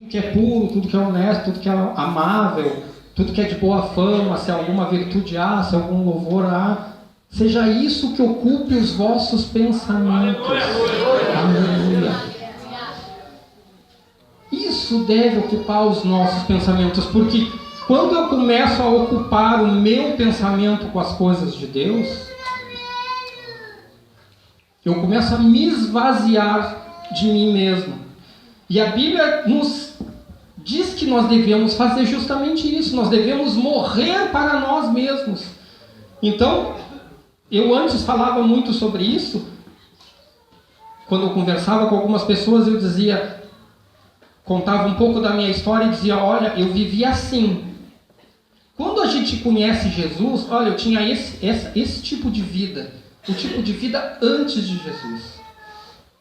que é puro, tudo que é honesto, tudo que é amável, tudo que é de boa fama, se alguma virtude há, se algum louvor há, seja isso que ocupe os vossos pensamentos. Aleluia. Isso deve ocupar os nossos pensamentos, porque quando eu começo a ocupar o meu pensamento com as coisas de Deus, eu começo a me esvaziar de mim mesmo. E a Bíblia nos diz que nós devemos fazer justamente isso. Nós devemos morrer para nós mesmos. Então, eu antes falava muito sobre isso. Quando eu conversava com algumas pessoas, eu dizia, contava um pouco da minha história e dizia, olha, eu vivia assim. Quando a gente conhece Jesus, olha, eu tinha esse tipo de vida. O tipo de vida antes de Jesus.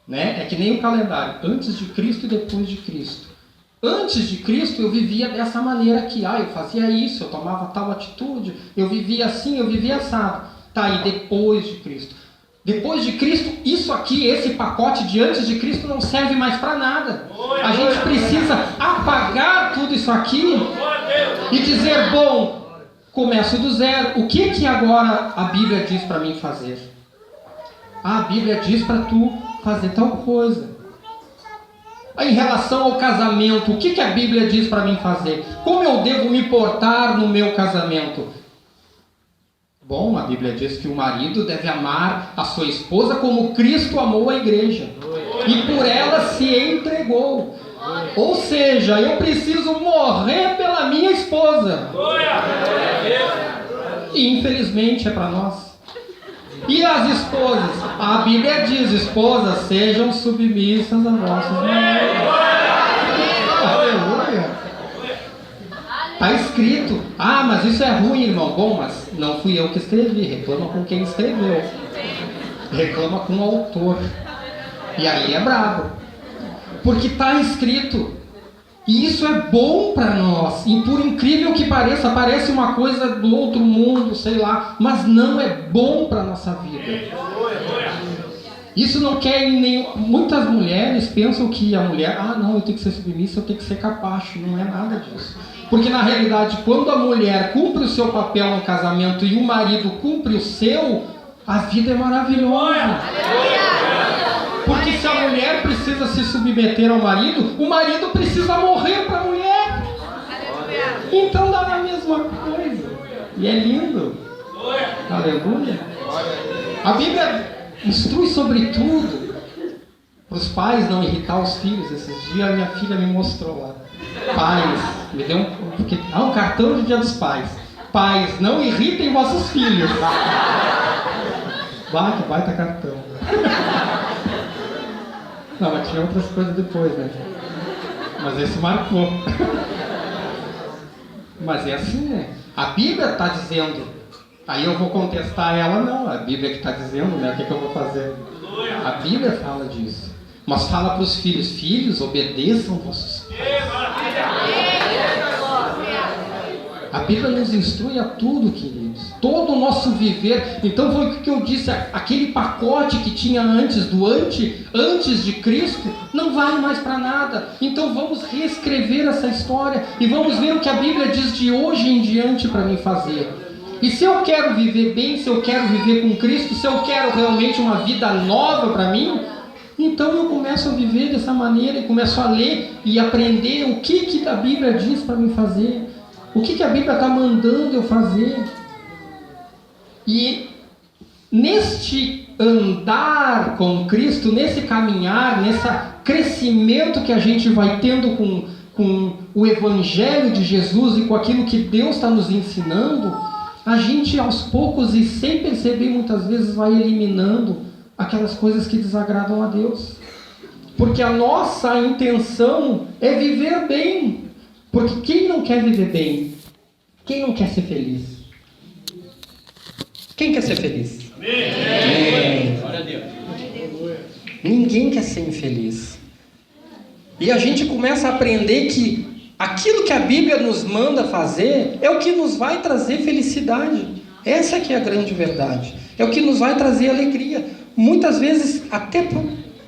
Né? É que nem o calendário, antes de Cristo e depois de Cristo. Antes de Cristo eu vivia dessa maneira aqui, eu fazia isso, eu tomava tal atitude, eu vivia assim, eu vivia assado. Tá, e depois de Cristo? Depois de Cristo, isso aqui, esse pacote de antes de Cristo não serve mais para nada. A gente precisa apagar tudo isso aqui e dizer, bom, começo do zero. O que agora a Bíblia diz para mim fazer? A Bíblia diz para tu fazer tal coisa. Em relação ao casamento, o que a Bíblia diz para mim fazer? Como eu devo me portar no meu casamento? Bom, a Bíblia diz que o marido deve amar a sua esposa como Cristo amou a igreja. E por ela se entregou. Ou seja, eu preciso morrer pela minha esposa. E infelizmente é para nós. E as esposas? A Bíblia diz, esposas, sejam submissas a vossos maridos. Aleluia. Está escrito. Mas isso é ruim, irmão. Bom, mas não fui eu que escrevi. Reclama com quem escreveu. Reclama com o autor. E aí é brabo. Porque está escrito. E isso é bom para nós. E por incrível que pareça, parece uma coisa do outro mundo, sei lá. Mas não é bom para a nossa vida. Isso não quer nenhum... Muitas mulheres pensam que a mulher... não, eu tenho que ser submissa, eu tenho que ser capacho. Não é nada disso. Porque na realidade, quando a mulher cumpre o seu papel no casamento e o marido cumpre o seu, a vida é maravilhosa. Porque se a mulher precisa se submeter ao marido, o marido precisa morrer para a mulher. Então dá na mesma coisa. E é lindo. Aleluia. A Bíblia instrui sobre tudo. Para os pais não irritar os filhos. Esses dias a minha filha me mostrou lá. Pais, me deu um cartão de Dia dos Pais. Pais, não irritem vossos filhos. Que baita cartão. Não, mas tinha outras coisas depois, né? Mas esse marcou. Mas é assim, né? A Bíblia está dizendo. Aí eu vou contestar ela, não. A Bíblia que está dizendo, né? O que eu vou fazer? A Bíblia fala disso. Mas fala para os filhos. Filhos, obedeçam vossos pais. A Bíblia nos instrui a tudo, queridos. Todo o nosso viver. Então foi o que eu disse. Aquele pacote que tinha antes de Cristo, não vale mais para nada. Então vamos reescrever essa história. E vamos ver o que a Bíblia diz de hoje em diante para mim fazer. E se eu quero viver bem, se eu quero viver com Cristo, se eu quero realmente uma vida nova para mim, então eu começo a viver dessa maneira e começo a ler e aprender o que a Bíblia diz para mim fazer. O que a Bíblia está mandando eu fazer? E neste andar com Cristo, nesse caminhar, nesse crescimento que a gente vai tendo com o Evangelho de Jesus e com aquilo que Deus está nos ensinando, a gente aos poucos e sem perceber muitas vezes vai eliminando aquelas coisas que desagradam a Deus. Porque a nossa intenção é viver bem. Porque quem não quer viver bem? Quem não quer ser feliz? Quem quer ser feliz? Amém. Glória a Deus. Ninguém quer ser infeliz. E a gente começa a aprender que aquilo que a Bíblia nos manda fazer é o que nos vai trazer felicidade. Essa que é a grande verdade. É o que nos vai trazer alegria. Muitas vezes até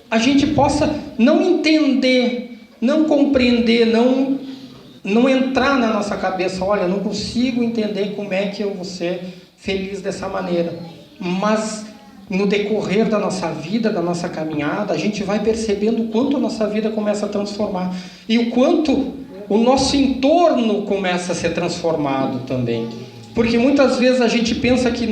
a gente possa não entender não compreender, não entrar na nossa cabeça, olha, não consigo entender como é que eu vou ser feliz dessa maneira. Mas no decorrer da nossa vida, da nossa caminhada, a gente vai percebendo o quanto a nossa vida começa a transformar. E o quanto o nosso entorno começa a ser transformado também. Porque muitas vezes a gente pensa que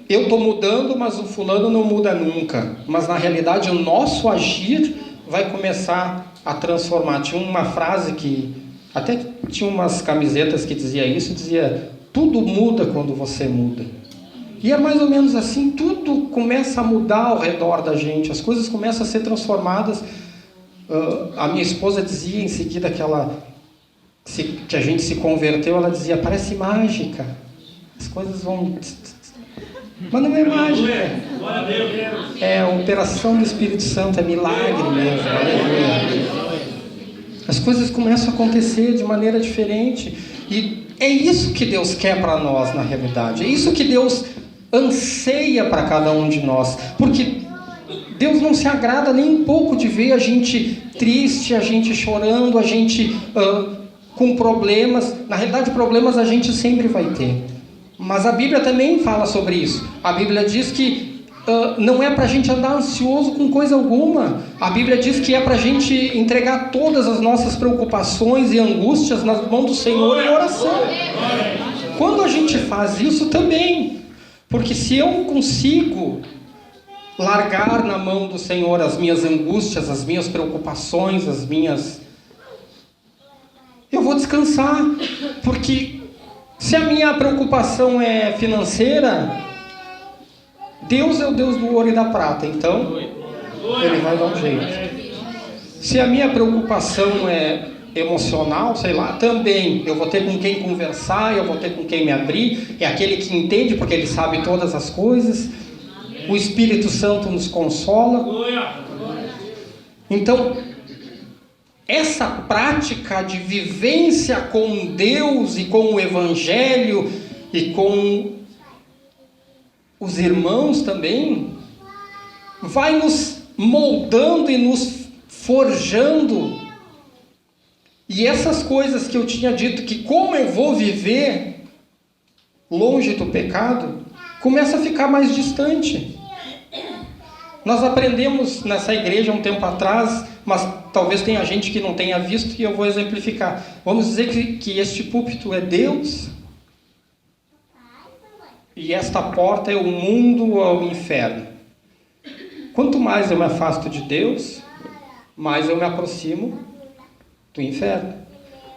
eu estou mudando, mas o fulano não muda nunca. Mas na realidade o nosso agir vai começar a transformar. Tinha uma frase que, até tinha umas camisetas que dizia isso, dizia, tudo muda quando você muda. E é mais ou menos assim, tudo começa a mudar ao redor da gente, as coisas começam a ser transformadas. A minha esposa dizia em seguida que a gente se converteu, ela dizia, parece mágica, as coisas vão... Mas não é mágica, é a operação do Espírito Santo, é milagre mesmo, aleluia. As coisas começam a acontecer de maneira diferente, e é isso que Deus quer para nós na realidade, é isso que Deus anseia para cada um de nós, porque Deus não se agrada nem um pouco de ver a gente triste, a gente chorando, a gente com problemas. Na realidade, problemas a gente sempre vai ter. Mas a Bíblia também fala sobre isso. A Bíblia diz que não é para a gente andar ansioso com coisa alguma. A Bíblia diz que é para a gente entregar todas as nossas preocupações e angústias nas mãos do Senhor em oração. Quando a gente faz isso também, porque se eu consigo largar na mão do Senhor as minhas angústias, as minhas preocupações, eu vou descansar, porque se a minha preocupação é financeira, Deus é o Deus do ouro e da prata, então Ele vai dar um jeito. Se a minha preocupação é emocional, sei lá, também eu vou ter com quem conversar, eu vou ter com quem me abrir, é aquele que entende porque ele sabe todas as coisas. O Espírito Santo nos consola. Então, essa prática de vivência com Deus e com o Evangelho e com os irmãos também, vai nos moldando e nos forjando. E essas coisas que eu tinha dito, que como eu vou viver longe do pecado, começa a ficar mais distante. Nós aprendemos nessa igreja um tempo atrás, mas talvez tenha gente que não tenha visto, e eu vou exemplificar. Vamos dizer que este púlpito é Deus, e esta porta é o mundo ou o inferno. Quanto mais eu me afasto de Deus, mais eu me aproximo do inferno.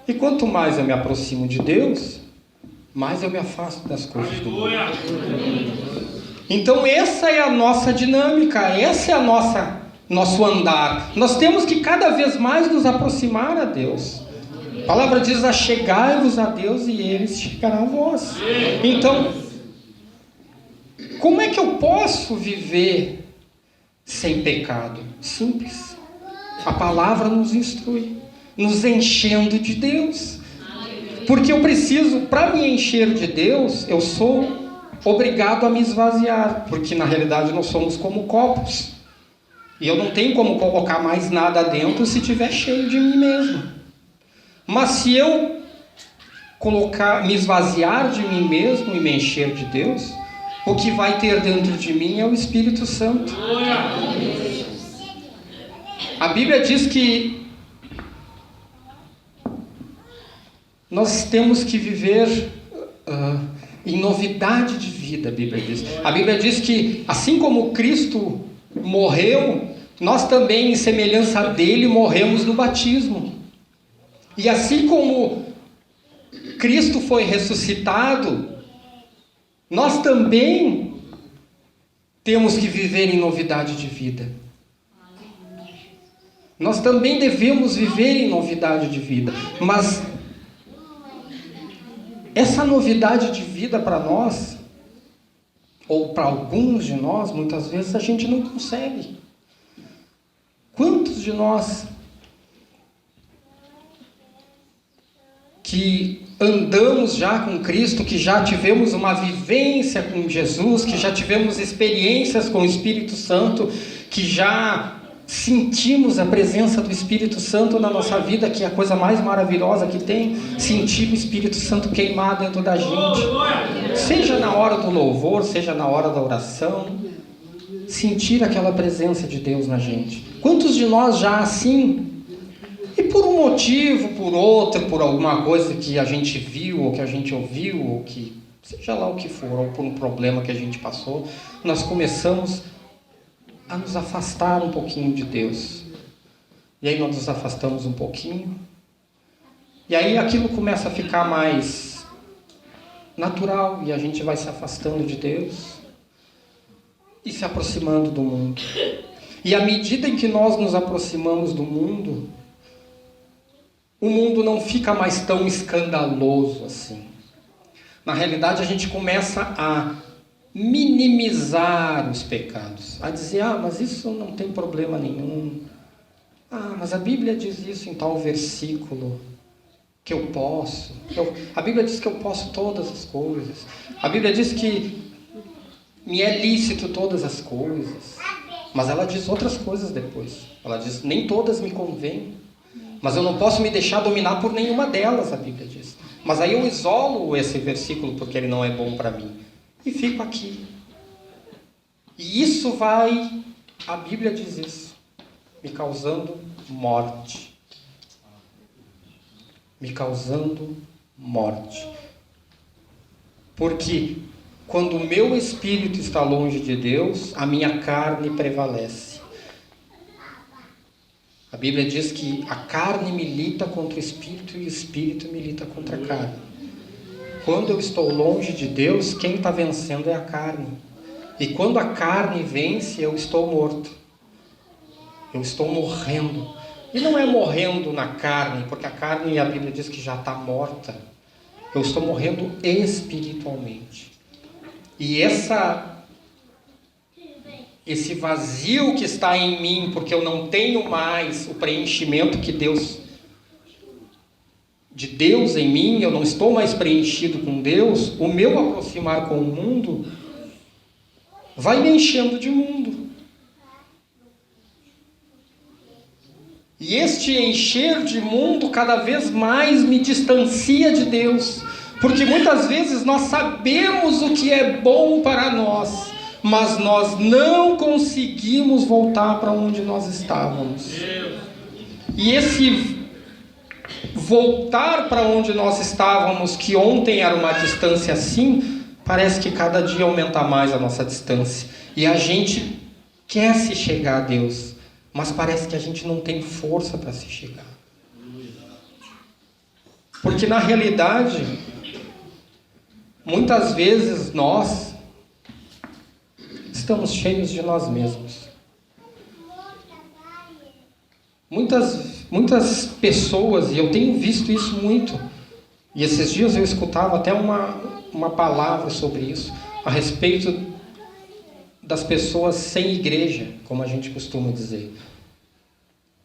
E quanto mais eu me aproximo de Deus, mais eu me afasto das coisas do mundo. Então essa é a nossa dinâmica, esse é nosso andar. Nós temos que cada vez mais nos aproximar a Deus. A palavra diz, achegai-vos a Deus e Ele chegará a vós. Então, como é que eu posso viver sem pecado? Simples. A palavra nos instrui, nos enchendo de Deus. Porque eu preciso, para me encher de Deus, eu sou obrigado a me esvaziar, porque na realidade nós somos como copos, e eu não tenho como colocar mais nada dentro se estiver cheio de mim mesmo. Mas se eu me esvaziar de mim mesmo e me encher de Deus, o que vai ter dentro de mim é o Espírito Santo. A Bíblia diz que nós temos que viver em novidade de vida, a Bíblia diz. A Bíblia diz que assim como Cristo morreu, nós também, em semelhança dele, morremos no batismo. E assim como Cristo foi ressuscitado, nós também temos que viver em novidade de vida. Nós também devemos viver em novidade de vida. Mas essa novidade de vida para nós, ou para alguns de nós, muitas vezes a gente não consegue. Quantos de nós que andamos já com Cristo, que já tivemos uma vivência com Jesus, que já tivemos experiências com o Espírito Santo, que já sentimos a presença do Espírito Santo na nossa vida, que é a coisa mais maravilhosa que tem, sentir o Espírito Santo queimar dentro da gente, seja na hora do louvor, seja na hora da oração, sentir aquela presença de Deus na gente. Quantos de nós já assim, e por um motivo, por outro, por alguma coisa que a gente viu, ou que a gente ouviu, ou que seja lá o que for, ou por um problema que a gente passou, nós começamos a nos afastar um pouquinho de Deus. E aí nós nos afastamos um pouquinho, e aí aquilo começa a ficar mais natural, e a gente vai se afastando de Deus e se aproximando do mundo. E à medida em que nós nos aproximamos do mundo, o mundo não fica mais tão escandaloso assim. Na realidade, a gente começa a minimizar os pecados, a dizer, mas isso não tem problema nenhum. Mas a Bíblia diz isso em tal versículo, que eu posso. A Bíblia diz que eu posso todas as coisas. A Bíblia diz que me é lícito todas as coisas. Mas ela diz outras coisas depois. Ela diz, nem todas me convêm. Mas eu não posso me deixar dominar por nenhuma delas, a Bíblia diz. Mas aí eu isolo esse versículo porque ele não é bom para mim. E fico aqui. E isso vai, a Bíblia diz isso, me causando morte. Me causando morte. Porque quando o meu espírito está longe de Deus, a minha carne prevalece. A Bíblia diz que a carne milita contra o espírito e o espírito milita contra a carne. Quando eu estou longe de Deus, quem está vencendo é a carne. E quando a carne vence, eu estou morto. Eu estou morrendo. E não é morrendo na carne, porque a carne, a Bíblia diz que já está morta. Eu estou morrendo espiritualmente. E esse vazio que está em mim, porque eu não tenho mais o preenchimento de Deus em mim, eu não estou mais preenchido com Deus, o meu aproximar com o mundo vai me enchendo de mundo. E este encher de mundo cada vez mais me distancia de Deus, porque muitas vezes nós sabemos o que é bom para nós, mas nós não conseguimos voltar para onde nós estávamos. E esse voltar para onde nós estávamos, que ontem era uma distância assim, parece que cada dia aumenta mais a nossa distância. E a gente quer se chegar a Deus, mas parece que a gente não tem força para se chegar. Porque na realidade, muitas vezes nós estamos cheios de nós mesmos. Muitas pessoas, e eu tenho visto isso muito, e esses dias eu escutava até uma palavra sobre isso, a respeito das pessoas sem igreja, como a gente costuma dizer.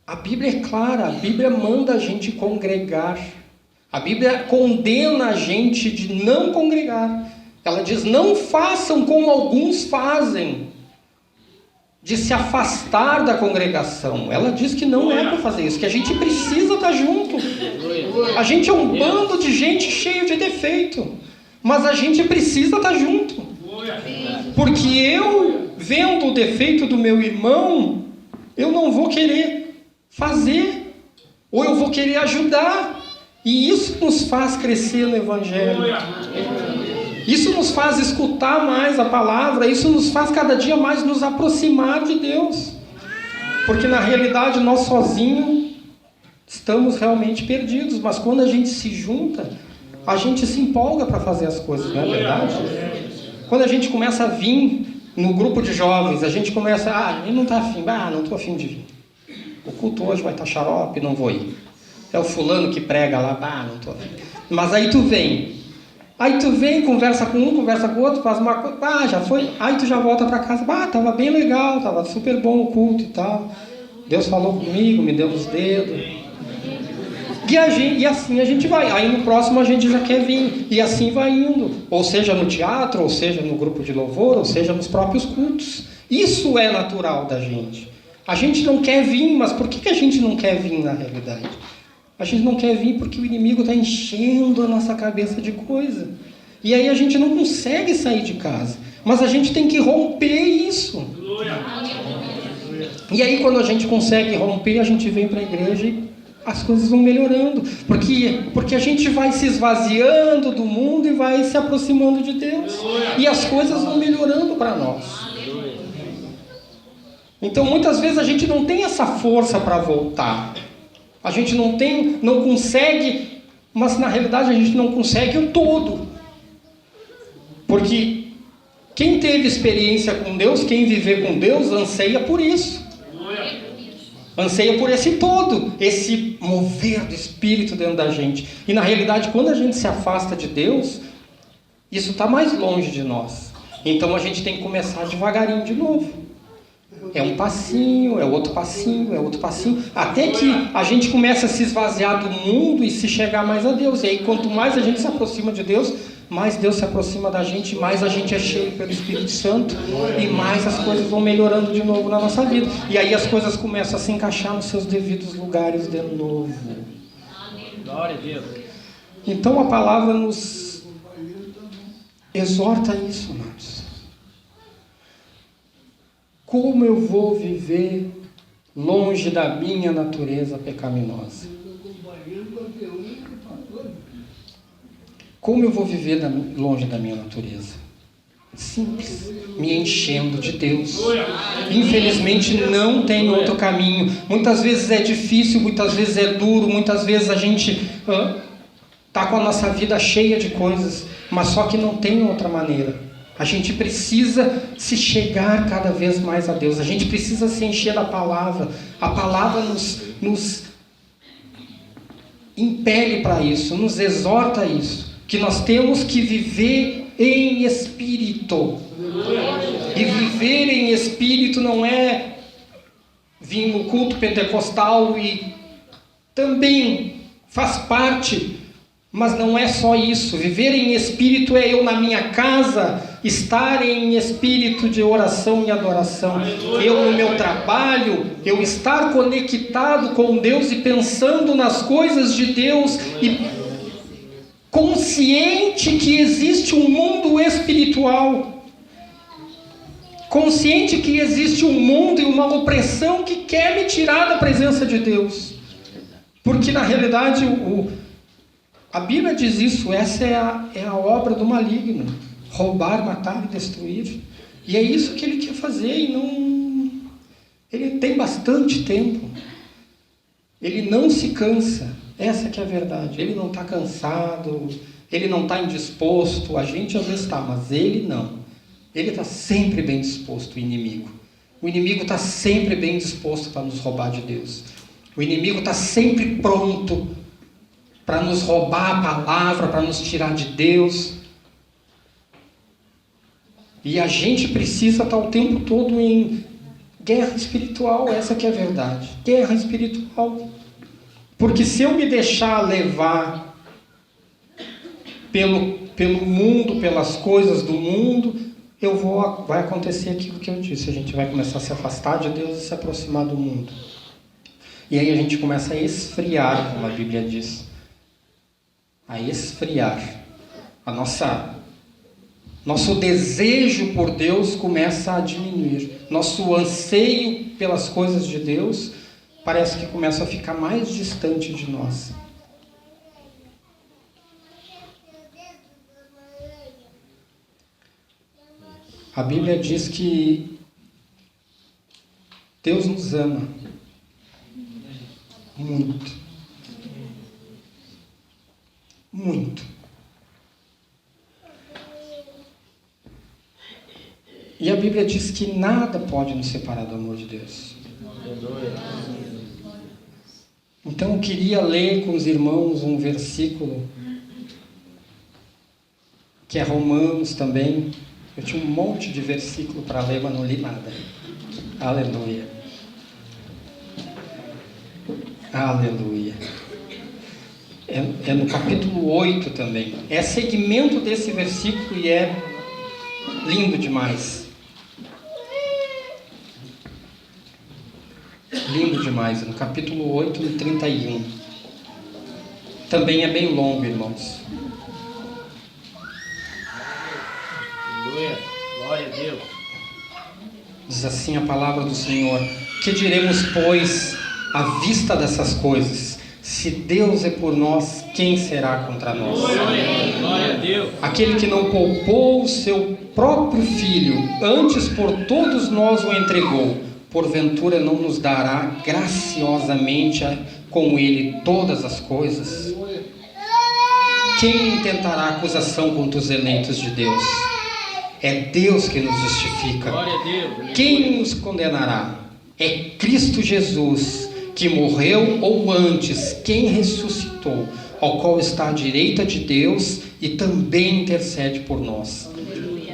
A Bíblia é clara, a Bíblia manda a gente congregar. A Bíblia condena a gente de não congregar. Ela diz, não façam como alguns fazem, de se afastar da congregação. Ela diz que não é para fazer isso, que a gente precisa estar junto. A gente é um bando de gente cheio de defeito, mas a gente precisa estar junto. Porque eu, vendo o defeito do meu irmão, eu não vou querer fazer, ou eu vou querer ajudar. E isso nos faz crescer no Evangelho. Isso nos faz escutar mais a palavra, isso nos faz cada dia mais nos aproximar de Deus. Porque na realidade nós sozinhos estamos realmente perdidos, mas quando a gente se junta, a gente se empolga para fazer as coisas, não é verdade? Quando a gente começa a vir no grupo de jovens, a gente começa, ele não está afim, não estou afim de vir. O culto hoje vai estar xarope, não vou ir. É o fulano que prega lá, não estou afim. Mas aí tu vem, conversa com um, conversa com o outro, faz uma coisa, já foi, aí tu já volta para casa, estava bem legal, estava super bom o culto e tal, Deus falou comigo, me deu os dedos, e assim a gente vai, aí no próximo a gente já quer vir, e assim vai indo, ou seja no teatro, ou seja no grupo de louvor, ou seja nos próprios cultos. Isso é natural da gente, A gente não quer vir, mas por que a gente não quer vir na realidade? A gente não quer vir porque o inimigo está enchendo a nossa cabeça de coisa. E aí a gente não consegue sair de casa. Mas a gente tem que romper isso. E aí quando a gente consegue romper, a gente vem para a igreja e as coisas vão melhorando. Porque a gente vai se esvaziando do mundo e vai se aproximando de Deus. E as coisas vão melhorando para nós. Então muitas vezes a gente não tem essa força para voltar. A gente não consegue, mas na realidade a gente não consegue o todo. Porque quem teve experiência com Deus, quem viver com Deus, anseia por isso. Anseia por esse todo, esse mover do Espírito dentro da gente. E na realidade, quando a gente se afasta de Deus, isso está mais longe de nós. Então a gente tem que começar devagarinho de novo. É um passinho, é outro passinho, é outro passinho. Até que a gente começa a se esvaziar do mundo e se chegar mais a Deus. E aí quanto mais a gente se aproxima de Deus, mais Deus se aproxima da gente, mais a gente é cheio pelo Espírito Santo e mais as coisas vão melhorando de novo na nossa vida. E aí as coisas começam a se encaixar nos seus devidos lugares de novo. Glória a Deus. Então a palavra nos exorta isso, amados. Como eu vou viver longe da minha natureza pecaminosa? Como eu vou viver longe da minha natureza? Simples, me enchendo de Deus. Infelizmente não tem outro caminho. Muitas vezes é difícil, muitas vezes é duro, muitas vezes a gente está com a nossa vida cheia de coisas, mas só que não tem outra maneira. A gente precisa se chegar cada vez mais a Deus. A gente precisa se encher da palavra. A palavra nos impele para isso, nos exorta a isso. Que nós temos que viver em espírito. E viver em espírito não é vir no culto pentecostal e também faz parte, mas não é só isso. Viver em espírito é eu na minha casa estar em espírito de oração e adoração. Eu no meu trabalho, eu estar conectado com Deus e pensando nas coisas de Deus e consciente que existe um mundo espiritual, consciente que existe um mundo e uma opressão que quer me tirar da presença de Deus, porque na realidade a Bíblia diz isso, essa é a obra do maligno, roubar, matar e destruir, e é isso que ele quer fazer, ele tem bastante tempo, ele não se cansa. Essa que é a verdade. Ele não está cansado, ele não está indisposto. A gente às vezes está, mas ele não. Ele está sempre bem disposto, o inimigo. O inimigo está sempre bem disposto para nos roubar de Deus. O inimigo está sempre pronto para nos roubar a palavra, para nos tirar de Deus. E a gente precisa estar o tempo todo em guerra espiritual. Essa que é a verdade. Guerra espiritual. Porque se eu me deixar levar pelo mundo, pelas coisas do mundo, vai acontecer aquilo que eu disse. A gente vai começar a se afastar de Deus e se aproximar do mundo. E aí a gente começa a esfriar, como a Bíblia diz. A esfriar. Nosso desejo por Deus começa a diminuir. Nosso anseio pelas coisas de Deus parece que começa a ficar mais distante de nós. A Bíblia diz que Deus nos ama muito. Muito. E a Bíblia diz que nada pode nos separar do amor de Deus. Então eu queria ler com os irmãos um versículo que é Romanos também. Eu tinha um monte de versículo para ler, mas não li nada. Aleluia. Aleluia. É no capítulo 8 também. É segmento desse versículo e é lindo demais. demais, no capítulo 8, no 31. Também é bem longo, irmãos. Aleluia, glória a Deus. Diz assim a palavra do Senhor: que diremos, pois, à vista dessas coisas? Se Deus é por nós, quem será contra nós? Glória a Deus. Aquele que não poupou o seu próprio filho, antes por todos nós o entregou, porventura não nos dará graciosamente com ele todas as coisas? Quem intentará acusação contra os eleitos de Deus? É Deus que nos justifica. Glória a Deus. Quem nos condenará? É Cristo Jesus, que morreu, ou antes, quem ressuscitou, ao qual está à direita de Deus e também intercede por nós.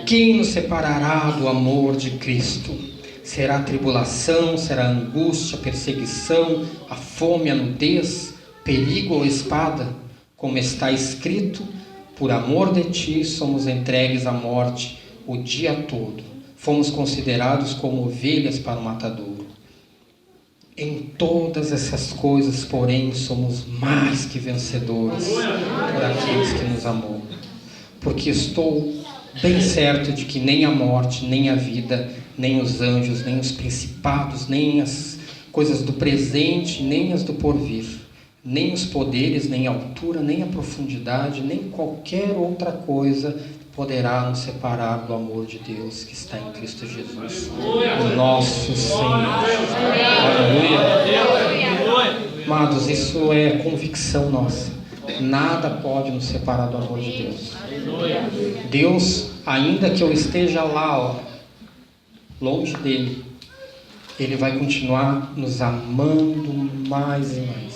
Quem nos separará do amor de Cristo? Será a tribulação, será a angústia, a perseguição, a fome, a nudez, perigo ou espada? Como está escrito: por amor de ti somos entregues à morte o dia todo. Fomos considerados como ovelhas para o matadouro. Em todas essas coisas, porém, somos mais que vencedores por aqueles que nos amou. Porque estou bem certo de que nem a morte, nem a vida, nem os anjos, nem os principados, nem as coisas do presente, nem as do porvir, nem os poderes, nem a altura, nem a profundidade, nem qualquer outra coisa poderá nos separar do amor de Deus que está em Cristo Jesus, o nosso Senhor. Aleluia. Amados, isso é convicção nossa. Nada pode nos separar do amor de Deus. Deus, ainda que eu esteja lá, longe dele, Ele vai continuar nos amando mais e mais.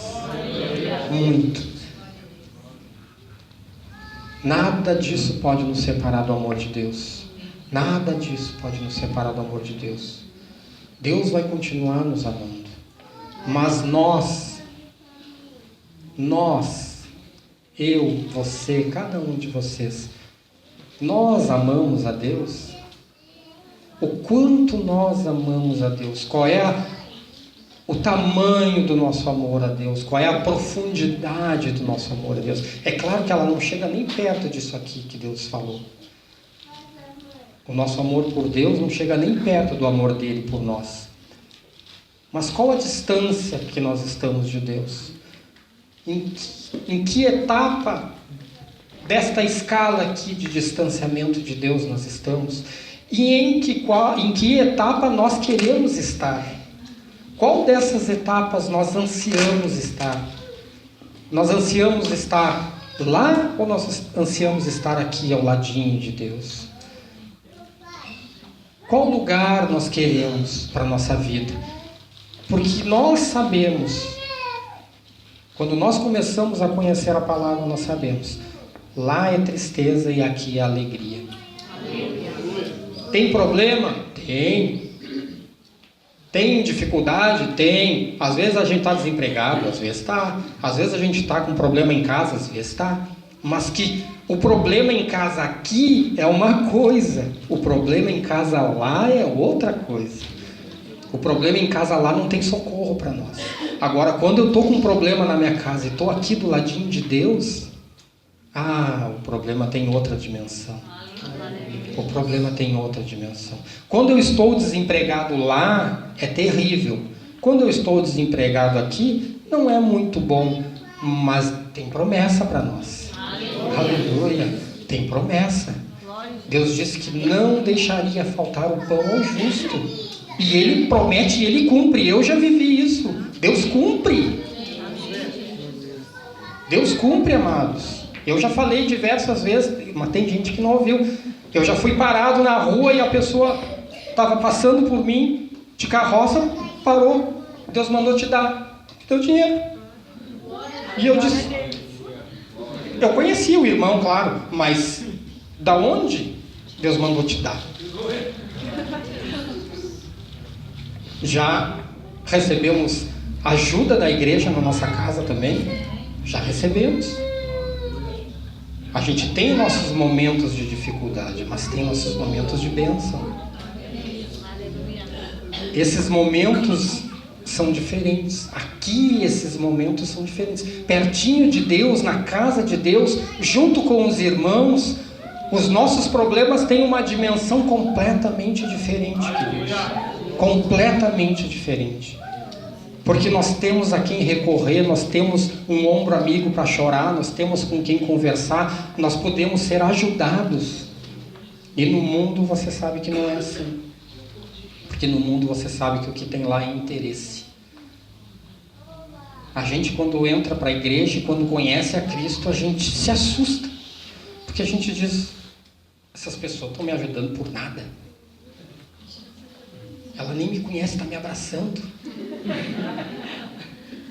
Muito. Nada disso pode nos separar do amor de Deus. Nada disso pode nos separar do amor de Deus. Deus vai continuar nos amando. Mas nós, eu, você, cada um de vocês, nós amamos a Deus? O quanto nós amamos a Deus? Qual é o tamanho do nosso amor a Deus? Qual é a profundidade do nosso amor a Deus? É claro que ela não chega nem perto disso aqui que Deus falou. O nosso amor por Deus não chega nem perto do amor dele por nós. Mas qual a distância que nós estamos de Deus? Em que etapa desta escala aqui de distanciamento de Deus nós estamos? E em que etapa nós queremos estar? Qual dessas etapas nós ansiamos estar? Nós ansiamos estar lá ou nós ansiamos estar aqui ao ladinho de Deus? Qual lugar nós queremos para a nossa vida? Porque nós sabemos, quando nós começamos a conhecer a palavra, nós sabemos, lá é tristeza e aqui é alegria. Tem problema? Tem. Tem dificuldade? Tem. Às vezes a gente está desempregado, às vezes está. Às vezes a gente está com problema em casa, às vezes está. Mas que o problema em casa aqui é uma coisa, o problema em casa lá é outra coisa. O problema em casa lá não tem socorro para nós. Agora, quando eu estou com um problema na minha casa e estou aqui do ladinho de Deus, o problema tem outra dimensão. O problema tem outra dimensão. Quando eu estou desempregado lá, é terrível. Quando eu estou desempregado aqui, não é muito bom, mas tem promessa para nós. Aleluia. Tem promessa. Deus disse que não deixaria faltar o pão ao justo. E Ele promete e Ele cumpre. Eu já vivi isso. Deus cumpre. Deus cumpre, amados. Eu já falei diversas vezes, mas tem gente que não ouviu. Eu já fui parado na rua e a pessoa estava passando por mim de carroça, parou. Deus mandou te dar teu dinheiro. E eu disse... Eu conhecia o irmão, claro, mas da onde Deus mandou te dar? Já recebemos ajuda da igreja na nossa casa também? Já recebemos. A gente tem nossos momentos de dificuldade, mas tem nossos momentos de bênção. Esses momentos são diferentes. Aqui esses momentos são diferentes. Pertinho de Deus, na casa de Deus, junto com os irmãos, os nossos problemas têm uma dimensão completamente diferente, queridos. Completamente diferente. Porque nós temos a quem recorrer, nós temos um ombro amigo para chorar, nós temos com quem conversar, nós podemos ser ajudados. E no mundo você sabe que não é assim. Porque no mundo você sabe que o que tem lá é interesse. A gente, quando entra para a igreja e quando conhece a Cristo, a gente se assusta. Porque a gente diz, essas pessoas estão me ajudando por nada. Ela nem me conhece, está me abraçando.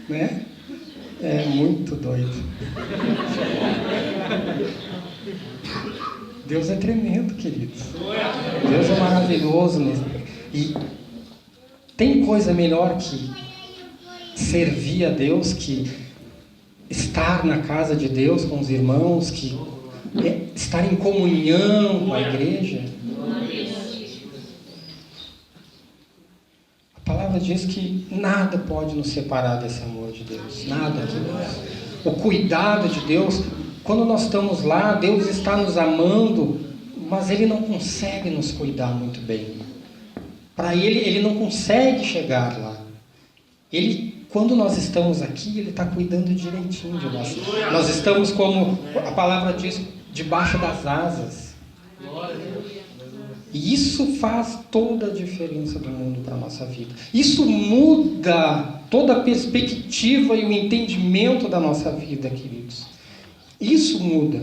Né? É muito doido. Deus é tremendo, queridos. Deus é maravilhoso mesmo. E tem coisa melhor que servir a Deus, que estar na casa de Deus com os irmãos, que estar em comunhão com a igreja. A palavra diz que nada pode nos separar desse amor de Deus. Nada, queridos. O cuidado de Deus, quando nós estamos lá, Deus está nos amando, mas Ele não consegue nos cuidar muito bem. Para Ele não consegue chegar lá. Quando nós estamos aqui, Ele está cuidando direitinho de nós. Nós estamos, como a palavra diz, debaixo das asas. E isso faz toda a diferença do mundo para a nossa vida. Isso muda toda a perspectiva e o entendimento da nossa vida, queridos. Isso muda.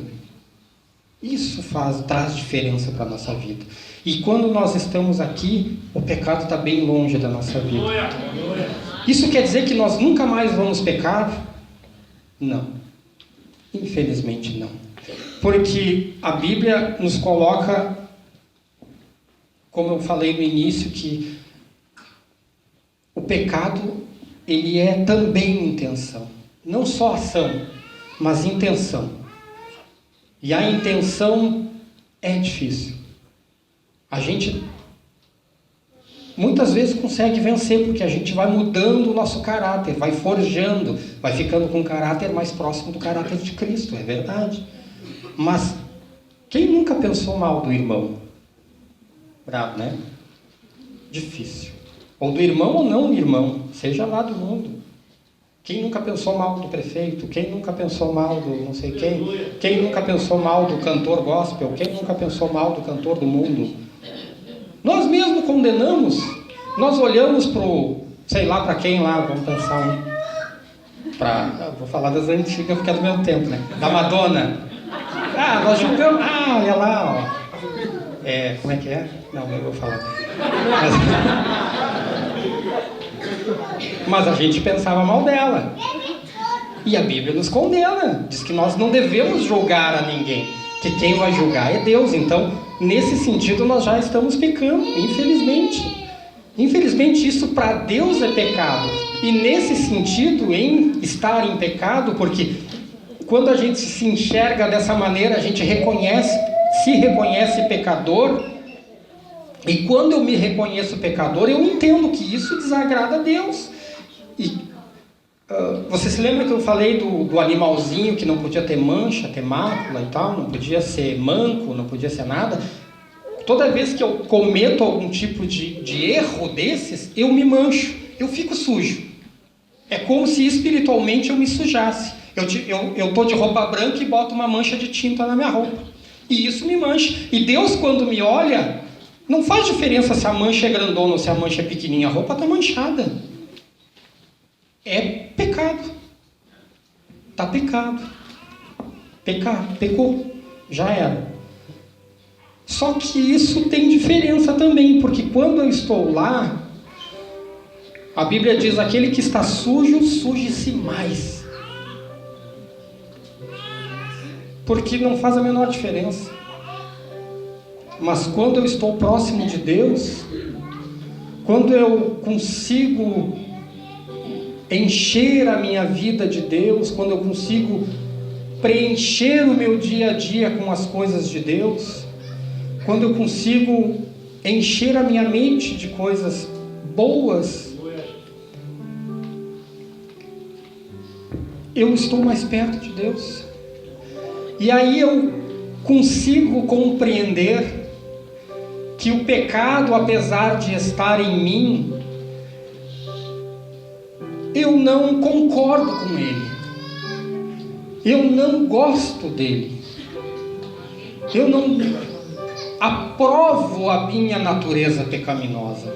Isso traz diferença para a nossa vida. E quando nós estamos aqui, o pecado está bem longe da nossa vida. Isso quer dizer que nós nunca mais vamos pecar? Não. Infelizmente não. Porque a Bíblia nos coloca, como eu falei no início, que o pecado, ele é também intenção. Não só ação, mas intenção. E a intenção é difícil. A gente muitas vezes consegue vencer, porque a gente vai mudando o nosso caráter, vai forjando, vai ficando com um caráter mais próximo do caráter de Cristo, é verdade. Mas quem nunca pensou mal do irmão? Bravo, né? Difícil. Ou do irmão ou não do irmão, seja lá do mundo. Quem nunca pensou mal do prefeito? Quem nunca pensou mal do não sei quem? Quem nunca pensou mal do cantor gospel? Quem nunca pensou mal do cantor do mundo? Nós mesmos condenamos. Nós olhamos sei lá para quem lá, vamos pensar vou falar das antigas porque é do meu tempo, né? Da Madonna. Nós julgamos. Olha lá, ó. Como é que é? Não vou falar. Mas a gente pensava mal dela. E a Bíblia nos condena. Diz que nós não devemos julgar a ninguém. Que quem vai julgar é Deus. Então, nesse sentido, nós já estamos pecando, infelizmente. Infelizmente, isso para Deus é pecado. E nesse sentido, em estar em pecado, porque quando a gente se enxerga dessa maneira, a gente se reconhece pecador. E quando eu me reconheço pecador, eu entendo que isso desagrada a Deus. E você se lembra que eu falei do animalzinho que não podia ter mancha, ter mácula e tal, não podia ser manco, não podia ser nada? Toda vez que eu cometo algum tipo de erro desses, eu me mancho, eu fico sujo. É como se espiritualmente eu me sujasse. Eu estou de roupa branca e boto uma mancha de tinta na minha roupa. E isso me mancha. E Deus, quando me olha, não faz diferença se a mancha é grandona ou se a mancha é pequenininha. A roupa está manchada. É pecado. Está pecado. Pecou. Já era. Só que isso tem diferença também, porque quando eu estou lá, a Bíblia diz, aquele que está sujo, suje-se mais. Porque não faz a menor diferença. Mas quando eu estou próximo de Deus, quando eu consigo encher a minha vida de Deus, quando eu consigo preencher o meu dia a dia com as coisas de Deus, quando eu consigo encher a minha mente de coisas boas, eu estou mais perto de Deus. E aí eu consigo compreender que o pecado, apesar de estar em mim, eu não concordo com ele. Eu não gosto dele. Eu não aprovo a minha natureza pecaminosa.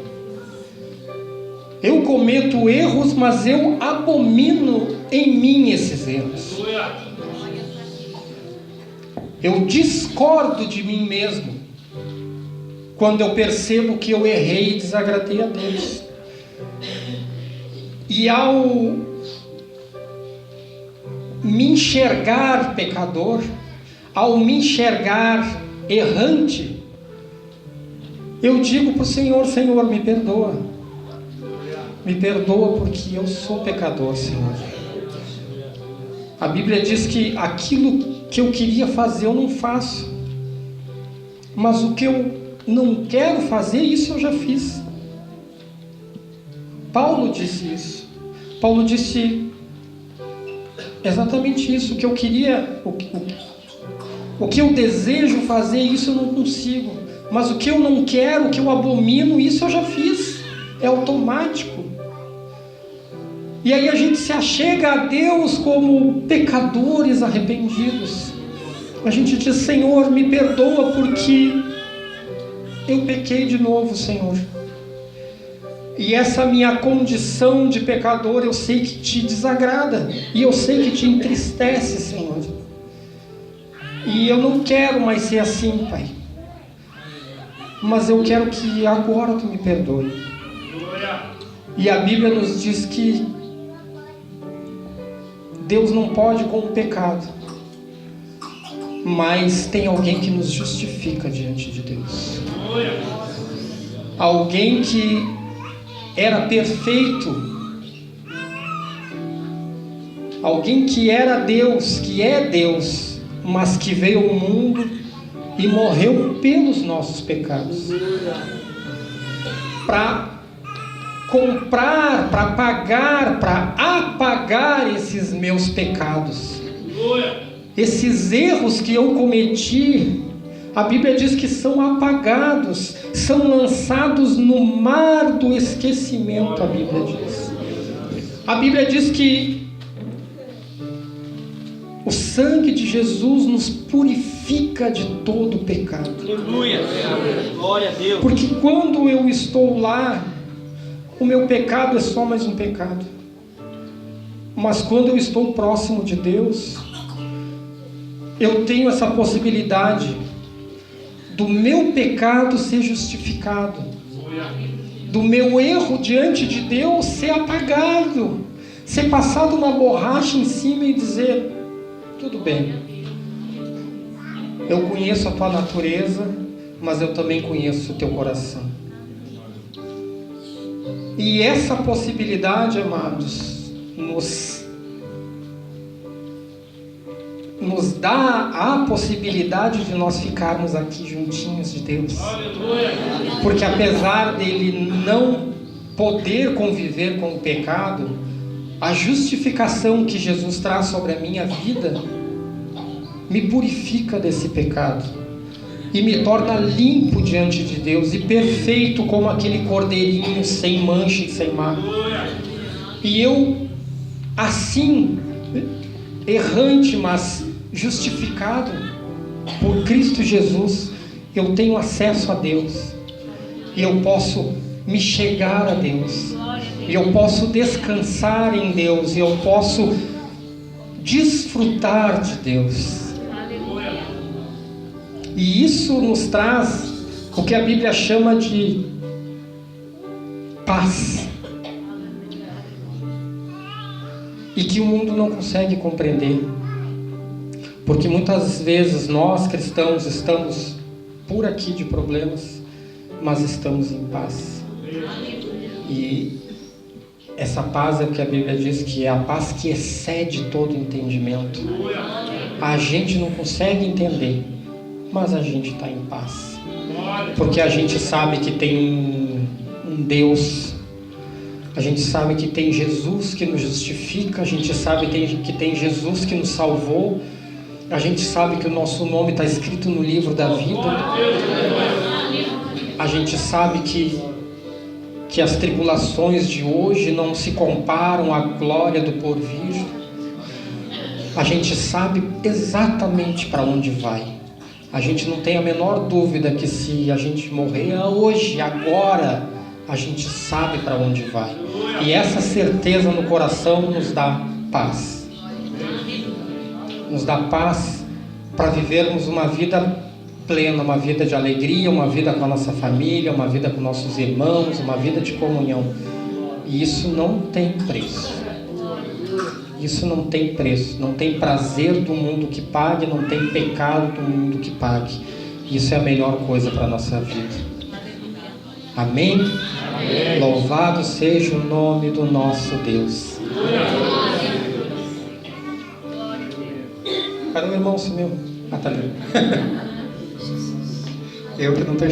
Eu cometo erros, mas eu abomino em mim esses erros. Eu discordo de mim mesmo quando eu percebo que eu errei e desagradei a Deus. E ao me enxergar pecador, ao me enxergar errante, eu digo para o Senhor: Senhor, me perdoa. Me perdoa porque eu sou pecador, Senhor. A Bíblia diz que aquilo que eu queria fazer eu não faço, mas o que eu não quero fazer, isso eu já fiz. Paulo disse isso. Paulo disse exatamente isso. O que eu queria, o que eu desejo fazer, isso eu não consigo. Mas o que eu não quero, o que eu abomino, isso eu já fiz. É automático. E aí a gente se achega a Deus como pecadores arrependidos. A gente diz: Senhor, me perdoa porque eu pequei de novo, Senhor. E essa minha condição de pecador, eu sei que te desagrada. E eu sei que te entristece, Senhor. E eu não quero mais ser assim, Pai. Mas eu quero que agora tu me perdoe. E a Bíblia nos diz que Deus não pode com o pecado, mas tem alguém que nos justifica diante de Deus. Alguém que era perfeito, alguém que era Deus, que é Deus, mas que veio ao mundo e morreu pelos nossos pecados, para comprar, para pagar, para apagar esses meus pecados, esses erros que eu cometi. A Bíblia diz que são apagados, são lançados no mar do esquecimento. A Bíblia diz. A Bíblia diz que o sangue de Jesus nos purifica de todo pecado. Aleluia. Glória a Deus. Porque quando eu estou lá, o meu pecado é só mais um pecado. Mas quando eu estou próximo de Deus, eu tenho essa possibilidade do meu pecado ser justificado, do meu erro diante de Deus ser apagado, ser passado uma borracha em cima e dizer: tudo bem, eu conheço a tua natureza, mas eu também conheço o teu coração. E essa possibilidade, amados, nos dá a possibilidade de nós ficarmos aqui juntinhos de Deus. Porque apesar dele não poder conviver com o pecado, a justificação que Jesus traz sobre a minha vida me purifica desse pecado e me torna limpo diante de Deus e perfeito como aquele cordeirinho sem mancha e sem mácula. E eu, assim, errante, mas justificado por Cristo Jesus, eu tenho acesso a Deus e eu posso me chegar a Deus, e eu posso descansar em Deus, e eu posso desfrutar de Deus. E isso nos traz o que a Bíblia chama de paz, e que o mundo não consegue compreender, porque muitas vezes nós cristãos estamos por aqui de problemas, mas estamos em paz. E essa paz é o que a Bíblia diz que é a paz que excede todo entendimento. A gente não consegue entender, mas a gente está em paz, porque a gente sabe que tem um Deus A gente sabe que tem Jesus que nos justifica, a gente sabe que tem Jesus que nos salvou, a gente sabe que o nosso nome está escrito no livro da vida, a gente sabe que as tribulações de hoje não se comparam à glória do porvir. A gente sabe exatamente para onde vai. A gente não tem a menor dúvida que se a gente morrer hoje, agora, a gente sabe para onde vai. E essa certeza no coração nos dá paz. Nos dá paz para vivermos uma vida plena, uma vida de alegria, uma vida com a nossa família, uma vida com nossos irmãos, uma vida de comunhão. E isso não tem preço. Isso não tem preço. Não tem prazer do mundo que pague, não tem pecado do mundo que pague. Isso é a melhor coisa para a nossa vida. Amém? Amém? Louvado seja o nome do nosso Deus. Cadê o irmão sumiu? Ah, tá ali. Eu que não tô